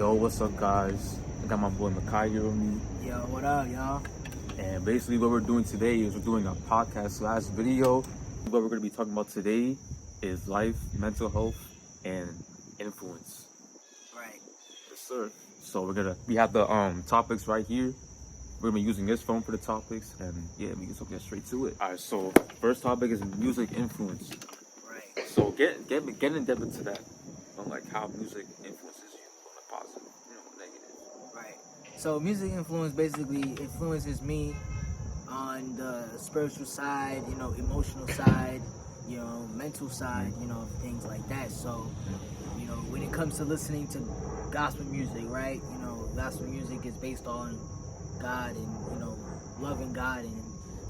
Yo, what's up, guys? I got my boy Makai here with me. Yo, what up, y'all? And basically, what we're doing today is we're doing a podcast / video. What we're going to be talking about today is life, mental health, and influence. Right. Yes, sir. So we have the topics right here. We're gonna be using this phone for the topics, and yeah, we can get straight to it. All right. So first topic is music influence. Right. So get in depth into that, on like how music influences you on a positive, negative. Right. So music basically influences me on the spiritual side, emotional side, mental side, things like that. So, when it comes to listening to gospel music, right? Gospel music is based on God and, loving God and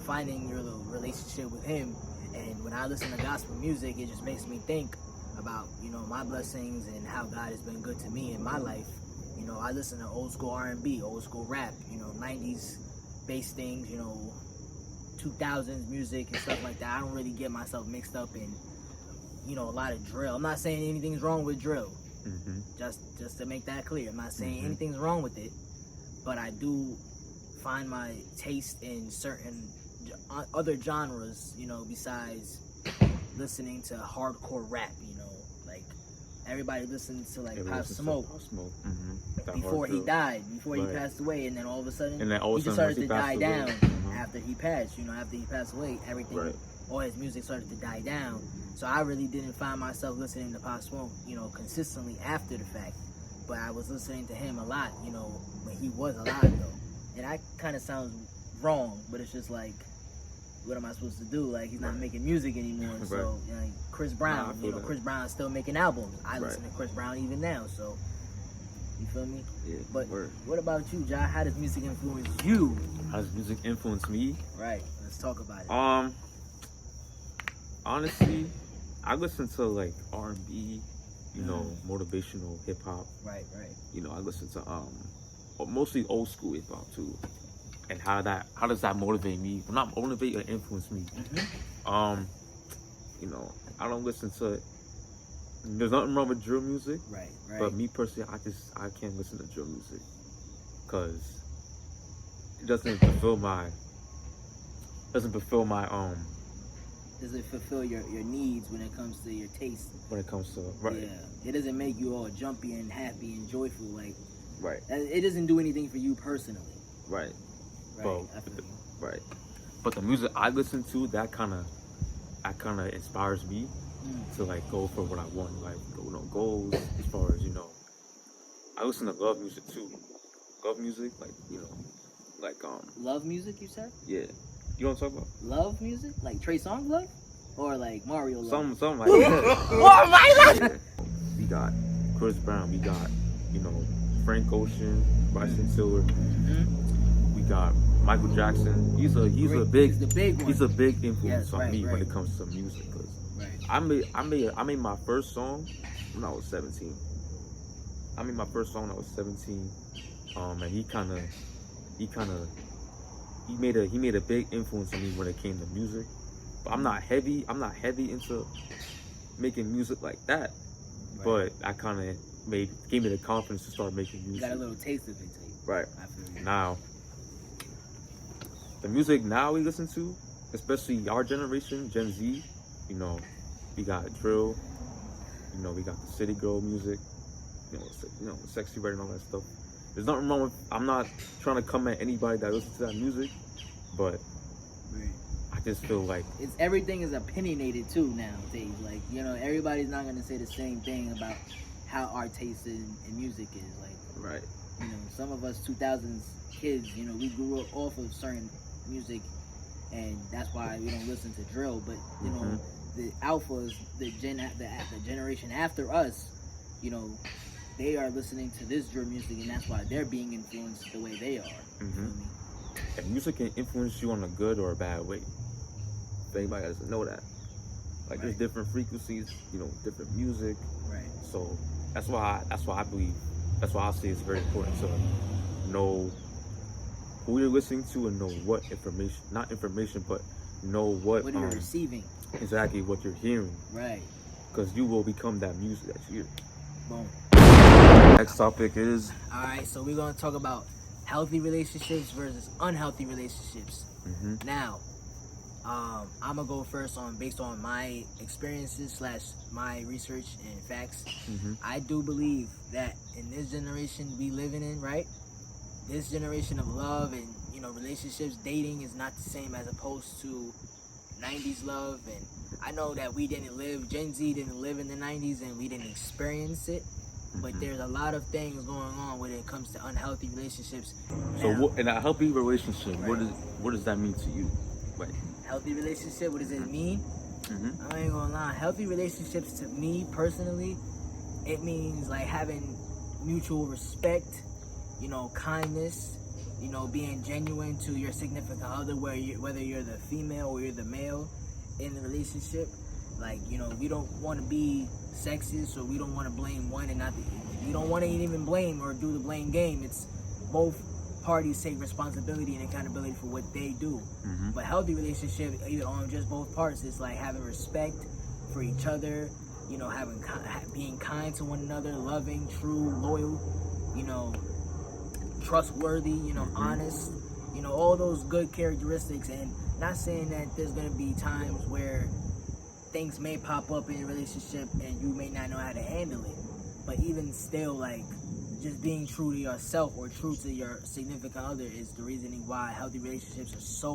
finding your little relationship with Him. And when I listen to gospel music, it just makes me think about, my blessings and how God has been good to me in my life. I listen to old school R&B, old school rap, 90s bass things, 2000s music and stuff like that. I don't really get myself mixed up in, a lot of drill. I'm not saying anything's wrong with drill. Mm-hmm. Just to make that clear. I'm not saying anything's wrong with it, but I do find my taste in certain other genres, besides listening to hardcore rap, like everybody listens to like Pop Smoke. Mm-hmm. Before he died, before he passed away, and then all of a sudden, he just started started to die down after he passed. After he passed away, everything, all his music started to die down. So I really didn't find myself listening to Pop Smoke, consistently after the fact. But I was listening to him a lot, when he was alive though. And that kind of sounds wrong, but it's just like, what am I supposed to do? Like, he's not making music anymore. So, Chris Brown, Chris Brown's still making albums. I listen to Chris Brown even now, so, you feel me? Yeah. But what about you, John? How does music influence you? How does music influence me? Right. Let's talk about it. Honestly, I listen to like R&B, motivational hip hop. Right. I listen to mostly old school hip hop too. And how does that motivate me? Well, not motivate or influence me. Mm-hmm. I don't listen to it. There's nothing wrong with drill music. Right. But me personally, I can't listen to drill music because it doesn't fulfill my Does it fulfill your needs when it comes to your taste? when it comes to Yeah. It doesn't make you all jumpy and happy and joyful. Like, right. It doesn't do anything for you personally. Right. Right. But the music I listen to, that kind of inspires me to like go for what I want, like goals as far as I listen to love music too. Love music, Love music, you said? Yeah. You know what I'm talking about? Love music, like Trey Songz love, or like Mario love? Something like that. Oh my God! Yeah. We got Chris Brown. We got Frank Ocean, Bryson Tiller. Mm-hmm. We got Michael Jackson. He's a big influence on me when it comes to music. Cause I made my first song when I was 17. I made my first song when I was 17. And he made a big influence on me when it came to music. But I'm not heavy into making music like that. But I kind of gave me the confidence to start making music. You got a little taste of it, too. Right. I feel you. Now, the music now we listen to, especially our generation, Gen Z, we got drill, we got the city girl music, sexy red and all that stuff. There's nothing wrong with. I'm not trying to come at anybody that listens to that music, but I just feel like everything is opinionated too nowadays. Like, everybody's not gonna say the same thing about how our taste in music is. Like, right. Some of us 2000s kids, we grew up off of certain music, and that's why we don't listen to drill. But the alphas, the generation after us, they are listening to this drill music, and that's why they're being influenced the way they are. And music can influence you on a good or a bad way. If anybody doesn't know that, like there's different frequencies, different music. Right. So that's why I believe. That's why I say it's very important to know who you're listening to and know what information, not information, but know what you're receiving. Exactly what you're hearing. Right. Because you will become that music that you hear. Boom. Next topic is. All right, so we're gonna talk about healthy relationships versus unhealthy relationships. Now, I'm gonna go first based on my experiences / my research and facts. I do believe that in this generation we living in, right? This generation of love and relationships, dating is not the same as opposed to 90s love. And I know that Gen Z didn't live in the 90s and we didn't experience it. But there's a lot of things going on when it comes to unhealthy relationships. So, in a healthy relationship, what does that mean to you? Like, healthy relationship, what does it mean? I ain't gonna lie. Healthy relationships to me personally, it means like having mutual respect, kindness, being genuine to your significant other, whether you're the female or you're the male in the relationship. Like, we don't want to be sexist, or we don't want to blame one and not the. We don't want to even blame or do the blame game. It's both parties take responsibility and accountability for what they do. But healthy relationship, even on just both parts, is like having respect for each other. Being kind to one another, loving, true, loyal. Trustworthy. Honest. All those good characteristics. And not saying that there's gonna be times where things may pop up in your relationship and you may not know how to handle it, but even still, like, just being true to yourself or true to your significant other is the reasoning why healthy relationships are so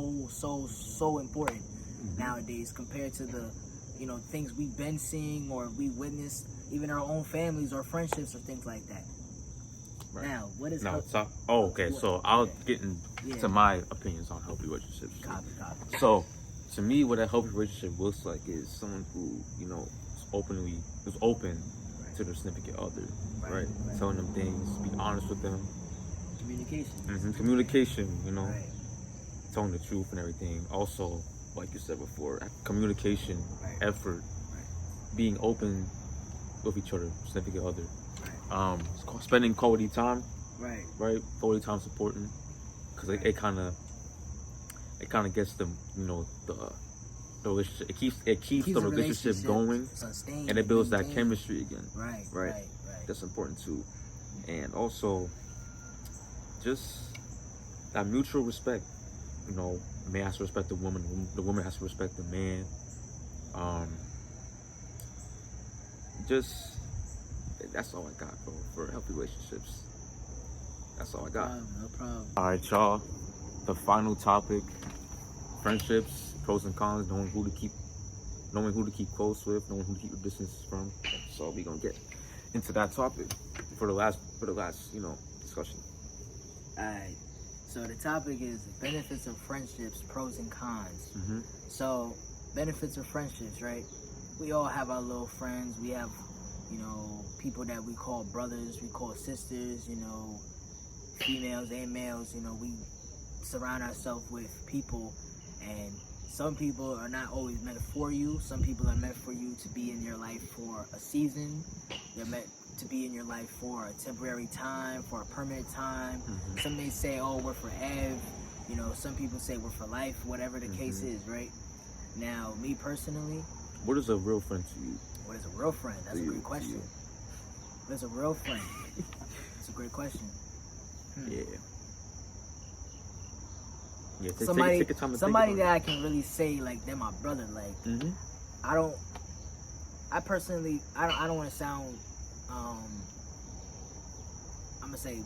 important nowadays, compared to the things we've been seeing or we witnessed, even our own families or friendships or things like that. Now, what is so I'll get into my opinions on healthy relationships. Copy. So, to me, what a healthy relationship looks like is someone who, is open to their significant other, right? Telling them things, be honest with them. Communication, telling the truth and everything. Also, like you said before, communication, effort, being open with each other, significant other. Spending quality time, right? Quality time is important because it kind of gets them, the relationship. It keeps the relationship going, and it builds that chemistry again. Right. That's important too, and also just that mutual respect. The man has to respect the woman. The woman has to respect the man. That's all I got, bro, for healthy relationships. That's all I got. No problem. All right, y'all. The final topic: friendships, pros and cons. Knowing who to keep close with, knowing who to keep your distance from. So we gonna get into that topic for the last discussion. All right. So the topic is benefits of friendships, pros and cons. So benefits of friendships, right? We all have our little friends. We have, people that we call brothers, we call sisters, females and males. We surround ourselves with people, and some people are not always meant for you. Some people are meant for you to be in your life for a season. They're meant to be in your life for a temporary time, for a permanent time. Some may say, oh, we're forever. Some people say we're for life, whatever the case is, right? Now, me personally, what is a real friend to you? What is a real friend? That's a great question. What is a real friend? That's a great question. Yeah, somebody take your time to somebody that I can really say, like, they're my brother. Like, I don't want to sound, I'm gonna say,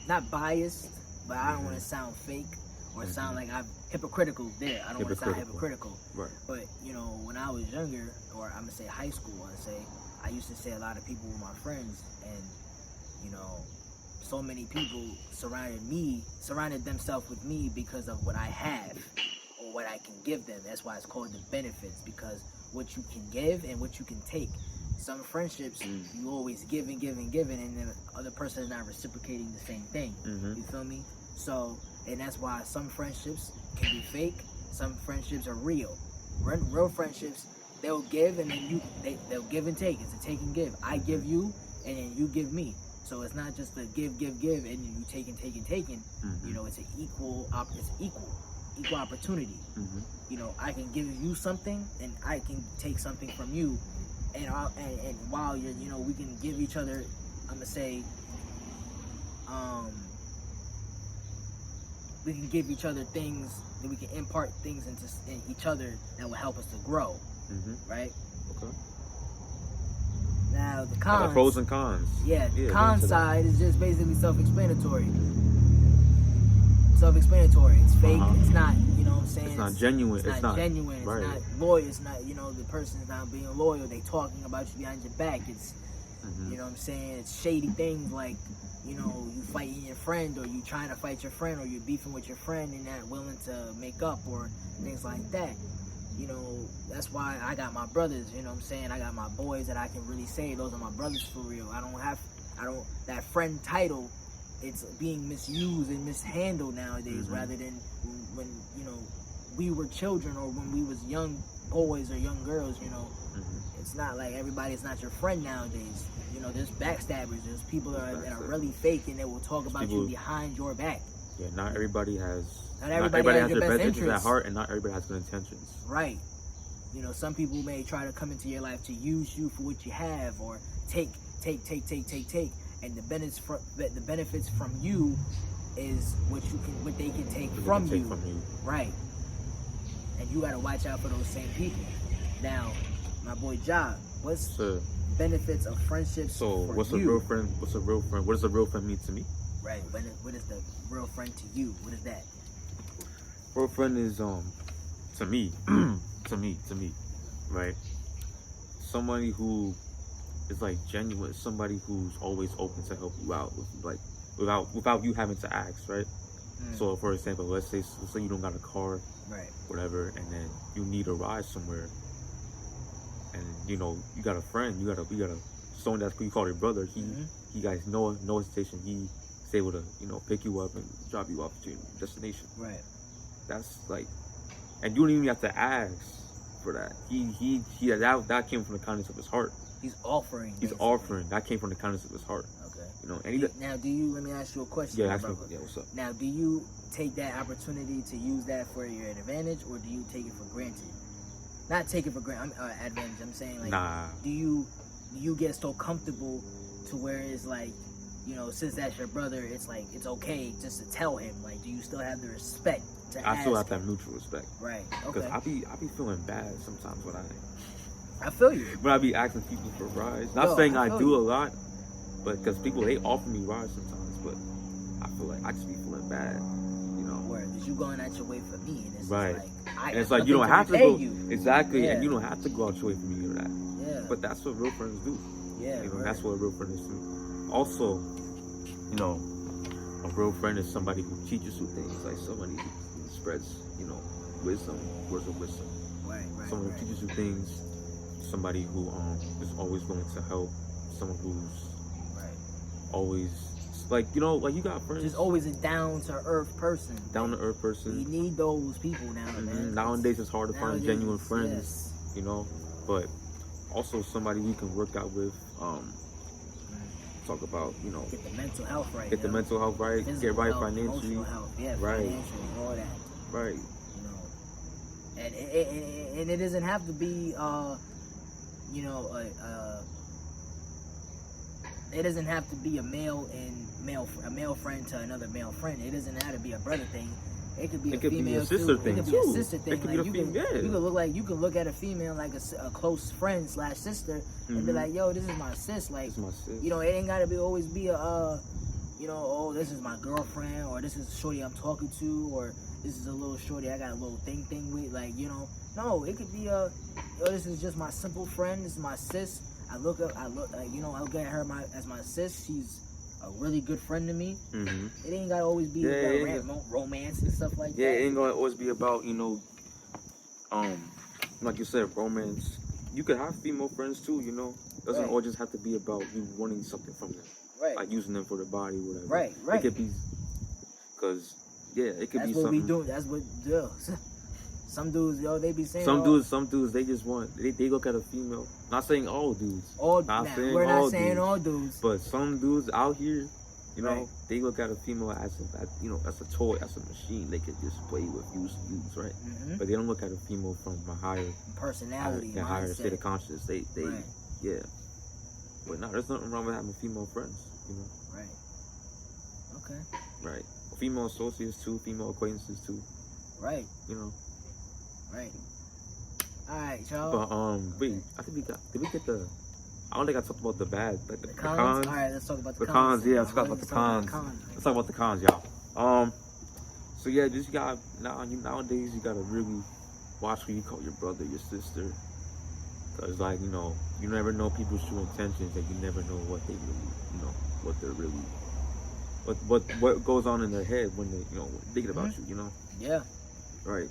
not biased, but I don't want to sound fake or sound like I'm hypocritical there. I don't want to sound hypocritical. Right. But, when I was younger, or I'm gonna say high school, I used to say a lot of people were my friends, and, so many people surrounded themselves with me because of what I have or what I can give them. That's why it's called the benefits, because what you can give and what you can take. Some friendships, you always give and give and give, and the other person is not reciprocating the same thing. You feel me? So, and that's why some friendships can be fake. Some friendships are real. Real friendships, they'll give and then they'll give and take. It's a take and give. I give you, and then you give me. So it's not just a give, and you take and take and taking. It's an equal opportunity. I can give you something, and I can take something from you, and while you're, we can give each other I'm gonna say, we can give each other things, that we can impart things into in each other that will help us to grow, right? Okay. Now the Like cons, pros and cons. yeah, the Yeah, con into that. side is just basically self-explanatory. Self-explanatory. It's fake. It's not. You know what I'm saying? It's not genuine. It's not genuine. Right. It's not loyal. It's not. You know, the person's not being loyal. They talking about you behind your back. It's. You know what I'm saying? It's shady things like, you know, you fighting your friend, or you trying to fight your friend, or you're beefing with your friend and not willing to make up, or things like that. You know, that's why I got my brothers, you know what I'm saying? I got my boys that I can really say those are my brothers for real. That friend title, it's being misused and mishandled nowadays, rather than when, you know, we were children, or when we was young boys or young girls, you know. It's not like everybody's not your friend nowadays. You know, there's backstabbers, there's people that are really fake, and they will talk about you behind your back. Yeah, not everybody has has your your best best interests at interests. heart, and not everybody has good intentions. Right. You know, some people may try to come into your life to use you for what you have, or take, and the benefits from you is what they can take from you. Right. And you gotta watch out for those same people. Now, my boy Ja, what's the benefits of friendships? So for what's you? a real friend? What's a real friend? What does a real friend mean to me? Right. What is the real friend to you? What is that? Real friend is to me, right? Somebody who is like genuine. Somebody who's always open to help you out with, like, without you having to ask, right? So for example, let's say you don't got a car, right? Whatever, and then you need a ride somewhere, and you know you got a friend, you got someone that's you call your brother. He guys no hesitation. He's able to, you know, pick you up and drop you off to your destination. Right. That's like, and you don't even have to ask for that. That came from the kindness of his heart. He's offering. That came from the kindness of his heart. Okay. You know, and now let me ask you a question. Yeah, what's up? Now, do you take that opportunity to use that for your advantage, or do you take it for granted? Not take it for granted. Advantage. I'm saying, like, do you get so comfortable to where it's like, you know, since that's your brother, it's like it's okay just to tell him. Like, do you still have the respect to ask? I still have that mutual respect. Right. Okay. Because I be feeling bad sometimes when I feel you. When I be asking people for rides. Not saying I do a lot, but because people, they offer me rides sometimes, but I feel like I just be feeling bad, you know. Where you going out your way for me, and it's right. Like, and it's like you don't have to go exactly, yeah. And you don't have to go out your way for me or that. Yeah. But that's what real friends do. Yeah. You know, that's what a real friend is to me. Also, you know, a real friend is somebody who teaches you things, like somebody who spreads, you know, wisdom, words of wisdom. Right. Someone who teaches you things. Somebody who is always willing to help. Someone who's always, like, you know, like, you got friends. Just always a down-to-earth person. Down-to-earth person. You need those people now, man. Nowadays, it's hard to find genuine friends, you know. But also somebody we can work out with. Talk about, you know. Get the mental health right. Get the mental health right. Physical get right health, financially. Emotional health. Yeah, right. Financially, all that. Right. You know. And it doesn't have to be, you know, it doesn't have to be a male friend to another male friend. It doesn't have to be a brother thing. It could be a female sister thing. It could be a sister thing. It could like, be you can look at a female like a close friend / sister and be like, yo, this is my sis. Like, this is my sis. You know, it ain't gotta always be a you know, oh, this is my girlfriend, or this is a shorty I'm talking to, or this is a little shorty I got a little thing with, like, you know. No, it could be yo, this is just my simple friend. This is my sis. I look at her as my sis. She's a really good friend to me. It ain't gotta always be about romance and stuff like that. Yeah, it ain't gonna always be about, you know, like you said, romance. You could have female friends too, you know. It doesn't always just have to be about you wanting something from them. Right. Like using them for the body, whatever. Right. It could be, because, it could be something. That's what we do. That's what, some dudes, yo, they be saying. Some dudes, they just want, they look at a female. Not saying all dudes. We're not saying all dudes. But some dudes out here, you know, they look at a female as a toy, as a machine. They could just play with, use, right? But they don't look at a female from a higher personality, higher state of consciousness. They, you But no, there's nothing wrong with having female friends, you know. Right. Okay. Right. Female associates too, female acquaintances too. Right. You know. Right. All right, y'all. But wait, I think did we get the? I don't think I talked about the bad, like the cons. All right, let's talk about the cons. Yeah, let's talk about the cons. Let's talk about the cons, y'all. So yeah, just nowadays you gotta really watch who you call your brother, your sister, cause like you know you never know people's true intentions, and you never know what they really, you know, what they're really, what goes on in their head when they, you know, thinking about you, you know. Yeah. Right.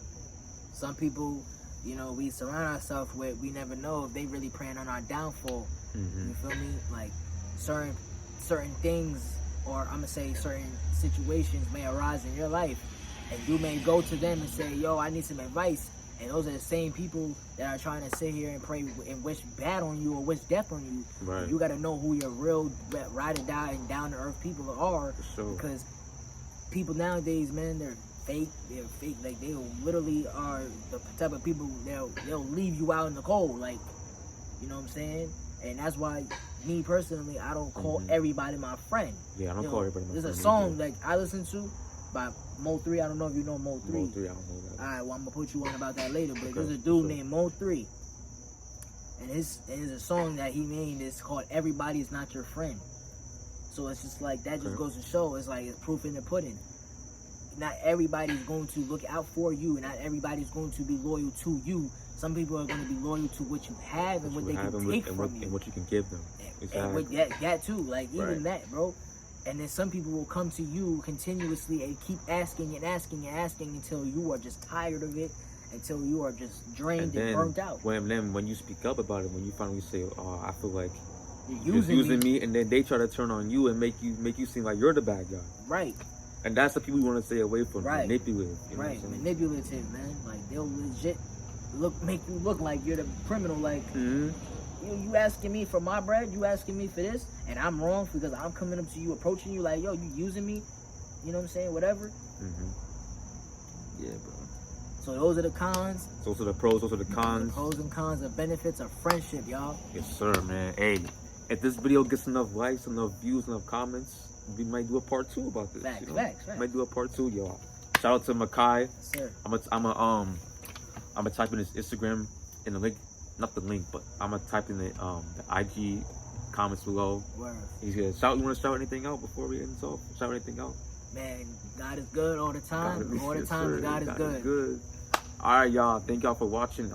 Some people, you know, we surround ourselves with, we never know if they really praying on our downfall. Mm-hmm. You feel me? Like certain things, or I'm gonna say certain situations may arise in your life, and you may go to them and say, yo, I need some advice. And those are the same people that are trying to sit here and pray and wish bad on you or wish death on you. Right. You got to know who your real ride or die and down to earth people are. For sure. Because people nowadays, man, they're fake. They're fake. Like, they literally are the type of people, they'll leave you out in the cold. Like, you know what I'm saying? And that's why, me personally, I don't call everybody my friend. Yeah, I don't call everybody my friend. There's a song like I listen to by Mo3. I don't know if you know Mo3. Mo3, I don't know that. Alright, well, I'm gonna put you on about that later. But Okay, there's a dude named Mo3, and there's a song that he made that's called "Everybody's Not Your Friend." So it's just like that. Just goes to show, it's like it's proof in the pudding. Not everybody's going to look out for you. Not everybody's going to be loyal to you. Some people are going to be loyal to what you have and what they can take from you, and what you can give them. Exactly. And with that too, like even that, bro. And then some people will come to you continuously and keep asking and asking and asking until you are just tired of it, until you are just drained and burnt out. When you speak up about it, when you finally say, "Oh, I feel like you're using me," and then they try to turn on you and make you seem like you're the bad guy. Right. And that's the people we want to stay away from. Right. Manipulative. You know right. Manipulative, man. Like they'll legit make you look like you're the criminal. Like. You asking me for my bread, you asking me for this, and I'm wrong because I'm coming up to you, approaching you like, yo, you using me, you know what I'm saying, whatever. Yeah, bro. So those are the cons. Those are the pros, those are the cons. The pros and cons, the benefits of friendship, y'all. Yes, sir, man. Hey, if this video gets enough likes, enough views, enough comments, we might do a part 2 about this. Facts, you know? facts. Might do a part 2, y'all. Shout out to Makai. Yes, sir. I'm gonna type in his Instagram in the link. Not the link, but I'm gonna type in the IG comments below. Word. He's gonna shout. You wanna shout anything out before we end this off? Shout anything out? Man, God is good all the time. All the time, God is good. All right, y'all. Thank y'all for watching.